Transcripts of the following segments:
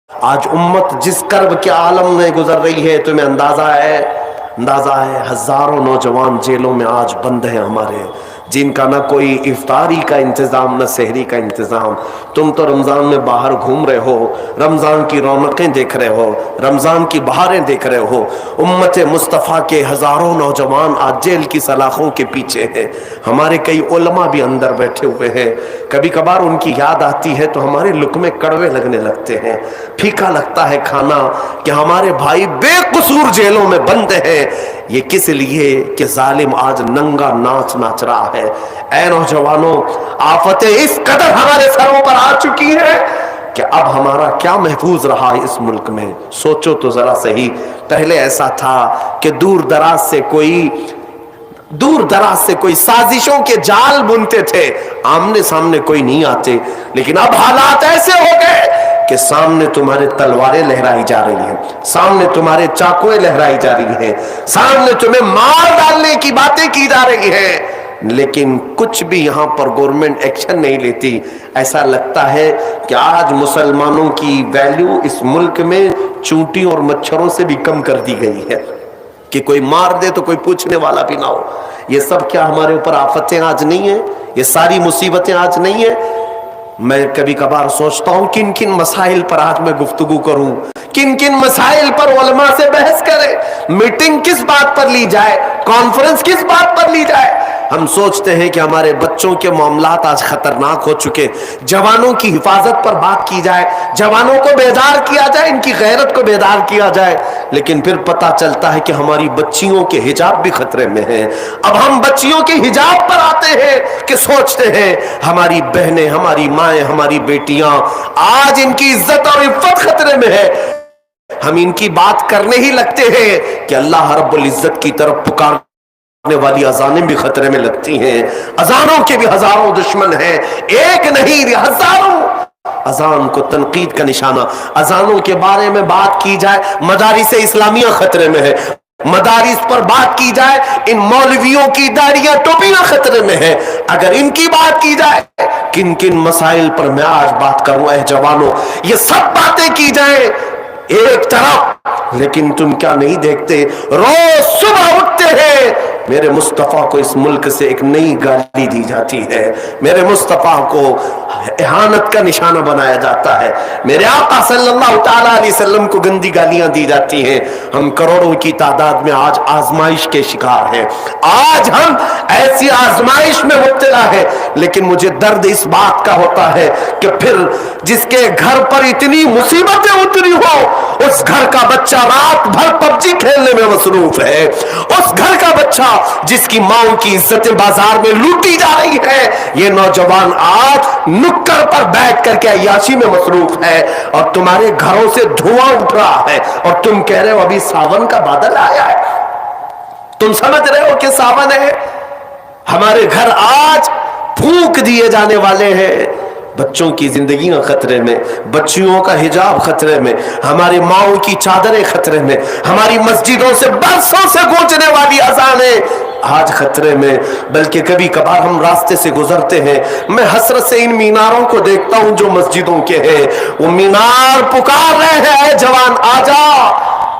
آج امت جس کرب کے عالم میں گزر رہی ہے تمہیں اندازہ ہے؟ ہزاروں نوجوان جیلوں میں آج بند ہیں ہمارے، جن کا نہ کوئی افطاری کا انتظام نہ سحری کا انتظام۔ تم تو رمضان میں باہر گھوم رہے ہو، رمضان کی رونقیں دیکھ رہے ہو، رمضان کی بہاریں دیکھ رہے ہو۔ امت مصطفیٰ کے ہزاروں نوجوان آج جیل کی سلاخوں کے پیچھے ہیں۔ ہمارے کئی علماء بھی اندر بیٹھے ہوئے ہیں، کبھی کبھار ان کی یاد آتی ہے تو ہمارے لقمے کڑوے لگنے لگتے ہیں، پھیکا لگتا ہے کھانا کہ ہمارے بھائی بے قصور جیلوں میں بند ہیں۔ یہ کس لیے کہ ظالم آج ننگا ناچ ناچ رہا ہے۔ اے نوجوانوں، آفتیں اس قدر ہمارے سروں پر آ چکی ہیں کہ اب ہمارا کیا محفوظ رہا اس ملک میں؟ سوچو تو ذرا صحیح، پہلے ایسا تھا کہ دور دراز سے کوئی سازشوں کے جال بنتے تھے، آمنے سامنے کوئی نہیں آتے، لیکن اب حالات ایسے ہو گئے کہ سامنے تمہارے تلواریں لہرائی جا رہی ہیں، سامنے تمہارے چاقویں لہرائی جا رہی ہیں، سامنے تمہیں مار ڈالنے کی باتیں کی جا رہی ہیں، لیکن کچھ بھی یہاں پر گورنمنٹ ایکشن نہیں لیتی۔ ایسا لگتا ہے کہ آج مسلمانوں کی ویلیو اس ملک میں چونٹیوں اور مچھروں سے بھی کم کر دی گئی ہے کہ کوئی مار دے تو کوئی پوچھنے والا بھی نہ ہو۔ یہ سب کیا ہمارے اوپر آفتیں آج نہیں ہیں؟ یہ ساری مصیبتیں آج نہیں ہیں؟ میں کبھی کبھار سوچتا ہوں کن کن مسائل پر آج میں گفتگو کروں، کن کن مسائل پر علماء سے بحث کریں، میٹنگ کس بات پر لی جائے، کانفرنس کس بات پر لی جائے۔ ہم سوچتے ہیں کہ ہمارے بچوں کے معاملات آج خطرناک ہو چکے، جوانوں کی حفاظت پر بات کی جائے، جوانوں کو بیدار کیا جائے، ان کی غیرت کو بیدار کیا جائے، لیکن پھر پتہ چلتا ہے کہ ہماری بچیوں کے حجاب بھی خطرے میں ہیں۔ اب ہم بچیوں کے حجاب پر آتے ہیں کہ سوچتے ہیں ہماری بہنیں، ہماری مائیں، ہماری بیٹیاں، آج ان کی عزت اور عفت خطرے میں ہے۔ ہم ان کی بات کرنے ہی لگتے ہیں کہ اللہ رب العزت کی طرف پکارنے والی اذانیں بھی خطرے میں لگتی ہیں۔ اذانوں کے بھی ہزاروں دشمن ہیں، ایک نہیں ہزاروں۔ اذان کو تنقید کا نشانہ، اذانوں کے بارے میں بات کی جائے، مدارس اسلامیہ خطرے میں ہے، مدارس پر بات کی جائے، ان مولویوں کی داڑیاں ٹوپیاں خطرے میں ہیں۔ اگر ان کی بات کی جائے، کن کن مسائل پر میں آج بات کروں اے جوانوں، یہ سب باتیں کی جائیں ایک طرف، لیکن تم کیا نہیں دیکھتے روز صبح اٹھتے ہیں میرے مصطفیٰ کو اس ملک سے ایک نئی گالی دی جاتی ہے، میرے مصطفیٰ کو اہانت کا نشانہ بنایا جاتا ہے، میرے آقا صلی اللہ تعالیٰ علیہ وسلم کو گندی گالیاں دی جاتی ہیں۔ ہم کروڑوں کی تعداد میں آج آزمائش کے شکار ہیں، آج ہم ایسی آزمائش میں مبتلا ہیں، لیکن مجھے درد اس بات کا ہوتا ہے کہ پھر جس کے گھر پر اتنی مصیبتیں اتری ہو، اس گھر کا بچہ رات بھر پب جی کھیلنے میں مصروف ہے، اس گھر کا بچہ جس کی ماں کی عزتیں بازار میں لوٹی جا رہی ہے، یہ نوجوان آج نکڑ پر بیٹھ کر کے عیاشی میں مصروف ہے، اور تمہارے گھروں سے دھواں اٹھ رہا ہے، اور تم کہہ رہے ہو ابھی ساون کا بادل آیا ہے۔ تم سمجھ رہے ہو کہ ساون ہے؟ ہمارے گھر آج پھونک دیے جانے والے ہیں، بچوں کی زندگیاں خطرے میں، بچیوں کا حجاب خطرے میں، ہماری ماؤں کی چادریں خطرے میں، ہماری مسجدوں سے برسوں سے گونجنے والی اذانیں آج خطرے میں۔ بلکہ کبھی کبھار ہم راستے سے گزرتے ہیں، میں حسرت سے ان میناروں کو دیکھتا ہوں جو مسجدوں کے ہیں، وہ مینار پکار رہے ہیں اے جوان آ جا،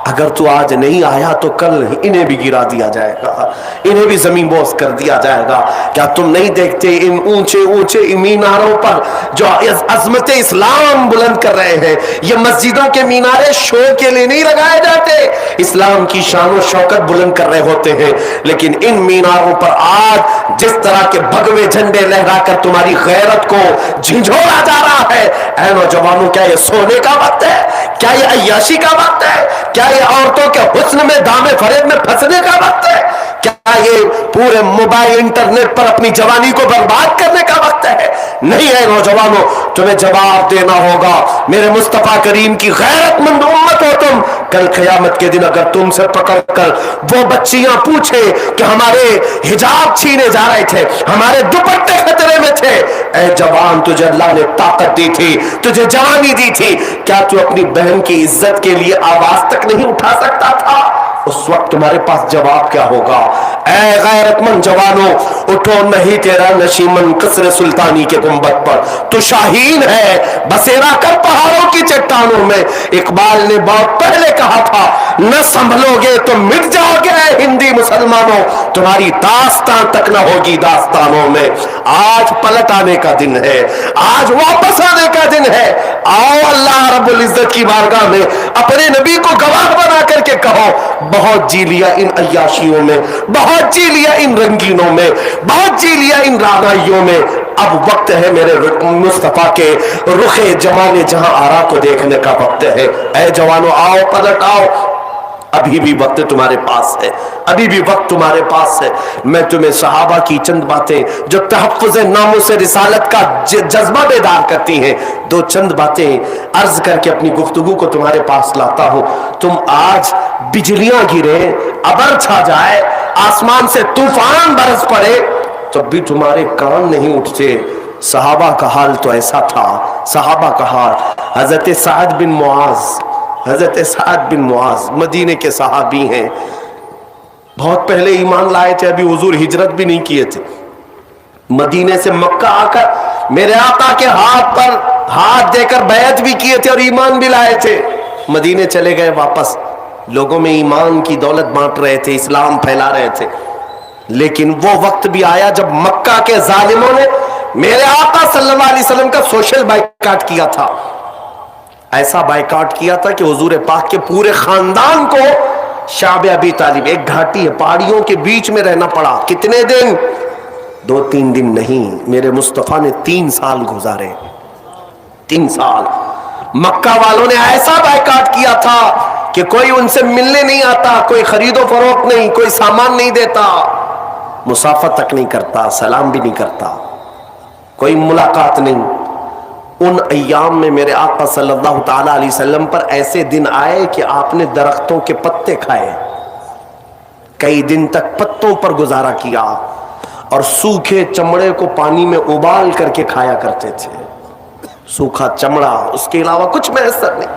اگر تو آج نہیں آیا تو کل انہیں بھی گرا دیا جائے گا، انہیں بھی زمین بوس کر دیا جائے گا۔ کیا تم نہیں دیکھتے ان اونچے اونچے میناروں پر جو عظمت اسلام بلند کر رہے ہیں؟ یہ مسجدوں کے مینارے شو کے لیے نہیں لگائے جاتے، اسلام کی شان و شوکت بلند کر رہے ہوتے ہیں، لیکن ان میناروں پر آج جس طرح کے بھگوے جھنڈے لہرا کر تمہاری غیرت کو جھنجھوڑا جا رہا ہے۔ اے نوجوانوں، کیا یہ سونے کا وقت ہے؟ کیا یہ عیاشی کا وقت ہے؟ کیا یہ عورتوں کے حسن میں دام فریب میں پھنسنے کا وقت ہے؟ کیا یہ پورے موبائل انٹرنیٹ پر اپنی جوانی کو برباد کرنے کا وقت ہے؟ نہیں ہے نوجوانوں، تمہیں جواب دینا ہوگا۔ میرے مصطفیٰ کریم کی غیرت مند امت ہو تم، کل قیامت کے دن اگر تم سے پکڑ کر وہ بچیاں پوچھے کہ ہمارے حجاب چھینے جا رہے تھے، ہمارے دوپٹے خطرے میں تھے، اے جوان تجھے اللہ نے طاقت دی تھی، تجھے جوانی دی تھی، کیا تو اپنی بہن کی عزت کے لیے آواز تک نہیں اٹھا سکتا تھا؟ اس وقت تمہارے پاس جواب کیا ہوگا؟ اے غیرت مند جوانوں، اٹھو نہیں تیرا نشیمن قصر سلطانی کے گنبد پر، تو شاہین ہے بسیرا کر پہاڑوں کی چٹانوں میں۔ اقبال نے بہت پہلے کہا تھا نہ سنبھلو گے تو مٹ جاؤ گے اے ہندی مسلمانوں، تمہاری داستان تک نہ ہوگی داستانوں میں۔ آج پلٹ آنے کا دن ہے، آج واپس آنے کا دن ہے۔ آؤ اللہ رب العزت کی بارگاہ میں اپنے نبی کو گواہ بنا کر کے کہو بہت جی لیا ان عیاشیوں میں، بہت جی لیا ان رنگینوں میں، بہت جی لیا ان رانائیوں میں، اب وقت ہے میرے مصطفیٰ کے رخ جمال جہاں آرا کو دیکھنے کا وقت ہے۔ اے جوانو آؤ پلٹ آؤ، ابھی بھی وقت تمہارے پاس ہے، ابھی بھی وقت تمہارے پاس ہے۔ میں تمہیں صحابہ کی چند باتیں جو تحفظ ناموس رسالت کا جذبہ بیدار کرتی ہیں، دو چند باتیں عرض کر کے اپنی گفتگو کو تمہارے پاس لاتا ہوں۔ تم آج بجلیاں گرے، ابر چھا جائے، آسمان سے طوفان برس پڑے، تب بھی تمہارے کان نہیں اٹھتے۔ صحابہ کا حال تو ایسا تھا، صحابہ کا حال۔ حضرت سعد بن معاذ، حضرت سعد بن معاذ مدینے کے صحابی ہیں، بہت پہلے ایمان لائے تھے، ابھی حضور ہجرت بھی نہیں کیے تھے۔ مدینے سے مکہ آ کر میرے آقا کے ہاتھ پر ہاتھ دے کر بیعت بھی کیے تھے اور ایمان بھی لائے تھے۔ مدینے چلے گئے واپس، لوگوں میں ایمان کی دولت بانٹ رہے تھے، اسلام پھیلا رہے تھے۔ لیکن وہ وقت بھی آیا جب مکہ کے ظالموں نے میرے آقا صلی اللہ علیہ وسلم کا سوشل بائیکاٹ کیا تھا، ایسا بائیکاٹ کیا تھا کہ حضور پاک کے پورے خاندان کو شعب ابی طالب، ایک گھاٹی ہے پہاڑیوں کے بیچ میں رہنا پڑا۔ کتنے دن؟ 2-3 دن نہیں، میرے مصطفیٰ نے 3 سال گزارے، 3 سال۔ مکہ والوں نے ایسا بائیکاٹ کیا تھا کہ کوئی ان سے ملنے نہیں آتا، کوئی خرید و فروخت نہیں، کوئی سامان نہیں دیتا، مسافت تک نہیں کرتا، سلام بھی نہیں کرتا، کوئی ملاقات نہیں۔ ان ایام میں میرے آقا صلی اللہ تعالی علیہ وسلم پر ایسے دن آئے کہ آپ نے درختوں کے پتے کھائے، کئی دن تک پتوں پر گزارا کیا، اور سوکھے چمڑے کو پانی میں ابال کر کے کھایا کرتے تھے، سوکھا چمڑا، اس کے علاوہ کچھ میسر نہیں۔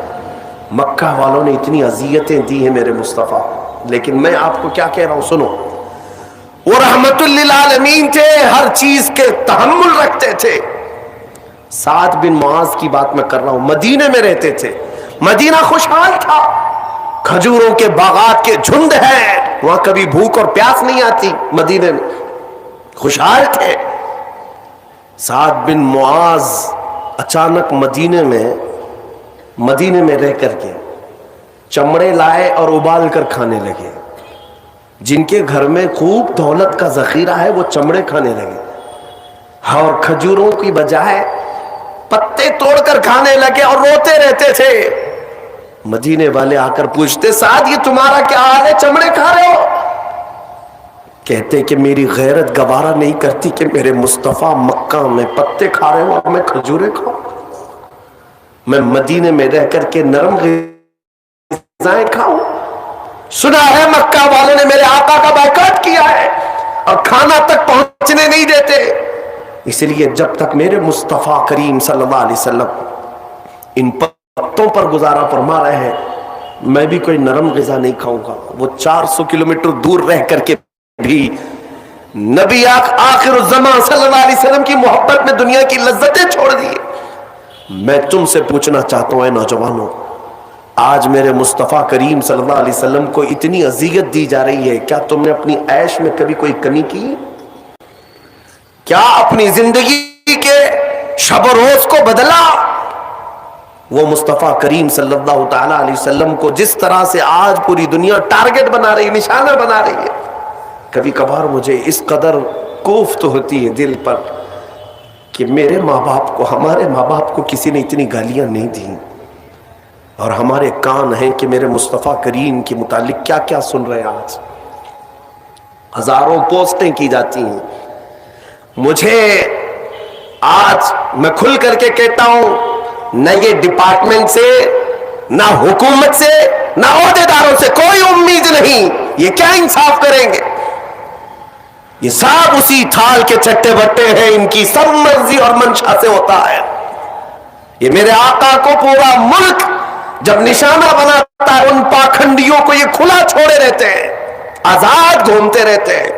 مکہ والوں نے اتنی اذیتیں دی ہیں میرے مصطفیٰ، لیکن میں آپ کو کیا کہہ رہا ہوں سنو، وہ رحمت للعالمین تھے، ہر چیز کے تحمل رکھتے تھے۔ سعد بن معاذ کی بات میں کر رہا ہوں، مدینے میں رہتے تھے، مدینہ خوشحال تھا، کھجوروں کے باغات کے جھنڈ ہیں، وہاں کبھی بھوک اور پیاس نہیں آتی، مدینے میں خوشحال تھے۔ سعد بن معاذ اچانک مدینے میں رہ کر کے چمڑے لائے اور ابال کر کھانے لگے۔ جن کے گھر میں خوب دولت کا ذخیرہ ہے وہ چمڑے کھانے لگے، اور کھجوروں کی بجائے پتے توڑ کر کھانے لگے اور روتے رہتے تھے۔ مدینے والے آ کر پوچھتے سعد یہ تمہارا کیا حال ہے، چمڑے کھا رہے ہو؟ کہتے کہ میری غیرت گوارا نہیں کرتی کہ میرے مصطفیٰ مکہ میں پتے کھا رہے ہو اور میں کھجورے کھاؤں، میں مدینے میں رہ کر کے نرم غذائیں کھاؤں۔ سنا ہے مکہ والوں نے میرے آقا کا بائیکاٹ کیا ہے اور کھانا تک پہنچنے نہیں دیتے، اس لیے جب تک میرے مصطفیٰ کریم صلی اللہ علیہ وسلم ان پتوں پر گزارا فرما رہے ہیں میں بھی کوئی نرم غذا نہیں کھاؤں گا۔ وہ 400 کلومیٹر دور رہ کر کے بھی نبی آخر الزمان صلی اللہ علیہ وسلم کی محبت میں دنیا کی لذتیں چھوڑ دی۔ میں تم سے پوچھنا چاہتا ہوں اے نوجوانوں، آج میرے مصطفیٰ کریم صلی اللہ علیہ وسلم کو اتنی اذیت دی جا رہی ہے، کیا تم نے اپنی عیش میں کبھی کوئی کمی کی؟ کیا اپنی زندگی کے شب و روز کو بدلا؟ وہ مصطفیٰ کریم صلی اللہ تعالی علیہ وسلم کو جس طرح سے آج پوری دنیا ٹارگٹ بنا رہی، نشانہ بنا رہی ہے، کبھی کبھار مجھے اس قدر کوفت ہوتی ہے دل پر کہ میرے ماں باپ کو، ہمارے ماں باپ کو کسی نے اتنی گالیاں نہیں دیں، اور ہمارے کان ہیں کہ میرے مصطفیٰ کریم کے متعلق کیا کیا سن رہے ہیں۔ آج ہزاروں پوسٹیں کی جاتی ہیں، مجھے آج میں کھل کر کے کہتا ہوں نہ یہ ڈپارٹمنٹ سے، نہ حکومت سے، نہ عہدیداروں سے کوئی امید نہیں، یہ کیا انصاف کریں گے؟ یہ سب اسی تھال کے چٹے بٹے ہیں، ان کی سب مرضی اور منشا سے ہوتا ہے۔ یہ میرے آقا کو پورا ملک جب نشانہ بناتا ہے، ان پاکھنڈیوں کو یہ کھلا چھوڑے رہتے ہیں، آزاد گھومتے رہتے ہیں۔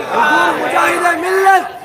مجاہد ملت